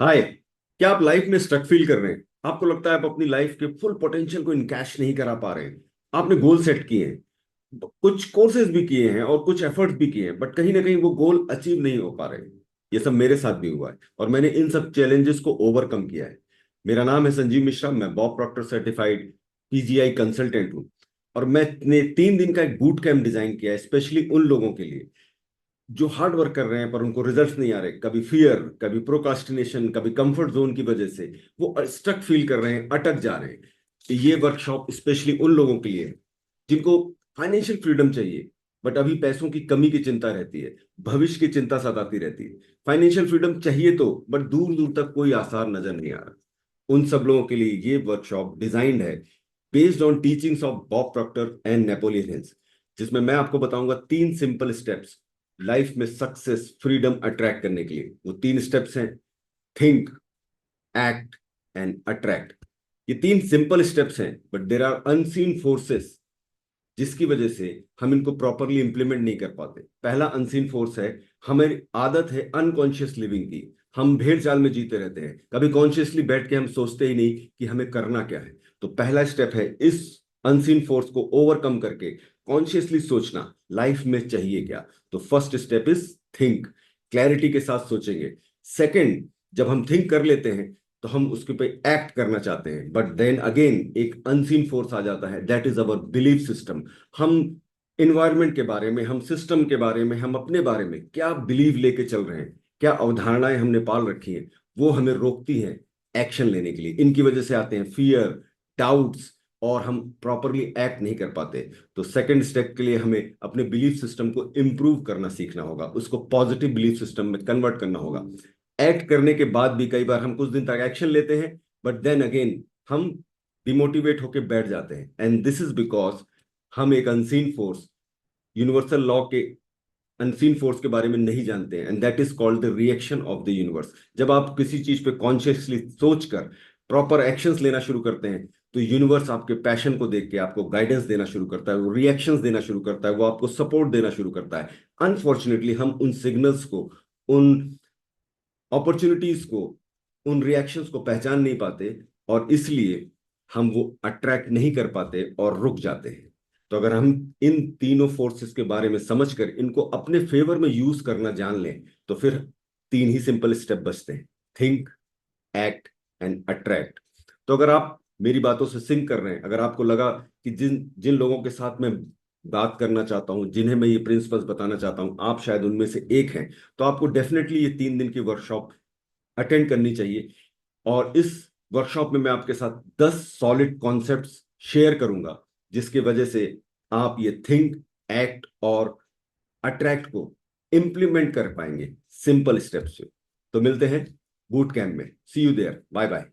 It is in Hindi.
हाय। क्या आप लाइफ में स्ट्रक फील कर रहे हैं? आपको लगता है आप अपनी लाइफ के फुल पोटेंशियल को इनकैश नहीं करा पा रहे हैं। आपने गोल सेट किए हैं, कुछ कोर्सेज भी किए हैं और कुछ एफर्ट्स भी किए हैं, बट कहीं ना कहीं वो गोल अचीव नहीं हो पा रहे हैं। ये सब मेरे साथ भी हुआ है और मैंने इन सब चैलेंजेस को ओवरकम किया है। मेरा नाम है संजीव मिश्रा, मैं Bob Procter certified PGI consultant हूँ। और मैंने 3 दिन का एक बूट कैंप डिजाइन किया है स्पेशली उन लोगों के लिए जो हार्ड वर्क कर रहे हैं पर उनको रिजल्ट्स नहीं आ रहे। कभी फियर, कभी प्रोकास्टिनेशन, कभी कंफर्ट जोन की वजह से वो स्टक फील कर रहे हैं, अटक जा रहे हैं। तो ये वर्कशॉप स्पेशली उन लोगों के लिए है जिनको फाइनेंशियल फ्रीडम चाहिए, बट अभी पैसों की कमी की चिंता रहती है, भविष्य की चिंता सताती रहती है। फाइनेंशियल फ्रीडम चाहिए तो, बट दूर दूर तक कोई आसार नजर नहीं आ रहा। उन सब लोगों के लिए ये वर्कशॉप डिजाइंड है based on teachings of Bob Procter and Napoleon hills, जिसमें मैं आपको बताऊंगा 3 सिंपल स्टेप्स लाइफ में सक्सेस फ्रीडम अट्रैक्ट करने के लिए। वो 3 स्टेप्स हैं: थिंक, एक्ट एंड अट्रैक्ट। ये 3 सिंपल स्टेप्स हैं, but there are unseen forces जिसकी वजह से हम इनको प्रॉपरली इंप्लीमेंट नहीं कर पाते। पहला अनसीन फोर्स है, हमें आदत है अनकॉन्शियस लिविंग की। हम भेड़ चाल में जीते रहते हैं, कभी कॉन्शियसली बैठ के हम सोचते ही नहीं कि हमें करना क्या है। तो पहला स्टेप है इस अनसीन फोर्स को ओवरकम करके कॉन्शियसली सोचना लाइफ में चाहिए क्या। तो first step is think. Clarity के साथ सोचेंगे। सेकंड, जब हम थिंक कर लेते हैं तो हम उसके पे एक्ट करना चाहते हैं, बट देन अगेन एक अनसीन फोर्स आ जाता है, that is our belief system. हम इन्वायरमेंट के बारे में, हम सिस्टम के बारे में, हम अपने बारे में क्या बिलीव लेके चल रहे हैं, क्या अवधारणाएं हमने पाल रखी हैं, वो हमें रोकती हैं एक्शन लेने के लिए। इनकी वजह से आते हैं फियर, डाउट्स, और हम प्रॉपरली एक्ट नहीं कर पाते। तो सेकंड स्टेप के लिए हमें अपने बिलीफ सिस्टम को इंप्रूव करना सीखना होगा, उसको पॉजिटिव बिलीफ सिस्टम में कन्वर्ट करना होगा। एक्ट करने के बाद भी कई बार हम कुछ दिन तक एक्शन लेते हैं, बट देन अगेन हम डिमोटिवेट होकर बैठ जाते हैं, एंड दिस इज बिकॉज हम एक अनसीन फोर्स, यूनिवर्सल लॉ के अनसीन फोर्स के बारे में नहीं जानते हैं, and that is called the reaction of the universe. जब आप किसी चीज पे कॉन्शियसली सोचकर प्रॉपर एक्शंस लेना शुरू करते हैं, तो यूनिवर्स आपके पैशन को देख के आपको गाइडेंस देना शुरू करता है, वो रिएक्शंस देना शुरू करता है, वो आपको सपोर्ट देना शुरू करता है। अनफॉर्चुनेटली हम उन सिग्नल्स को, उन अपॉर्चुनिटीज को, उन रिएक्शंस को पहचान नहीं पाते, और इसलिए हम वो अट्रैक्ट नहीं कर पाते और रुक जाते हैं। तो अगर हम इन तीनों फोर्सेस के बारे में समझकर इनको अपने फेवर में यूज करना जान लें, तो फिर 3 ही सिंपल स्टेप बचते हैं: थिंक, एक्ट एंड अट्रैक्ट। तो अगर आप मेरी बातों से सिंक कर रहे हैं, अगर आपको लगा कि जिन जिन लोगों के साथ मैं बात करना चाहता हूं, जिन्हें मैं ये प्रिंसिपल्स बताना चाहता हूं, आप शायद उनमें से एक हैं, तो आपको डेफिनेटली ये 3 दिन की वर्कशॉप अटेंड करनी चाहिए। और इस वर्कशॉप में मैं आपके साथ 10 सॉलिड कॉन्सेप्ट्स शेयर करूंगा, जिसकी वजह से आप ये थिंक, एक्ट और अट्रैक्ट को इंप्लीमेंट कर पाएंगे सिंपल स्टेप्स से। तो मिलते हैं बूट कैंप में। सी यू देयर, बाय बाय।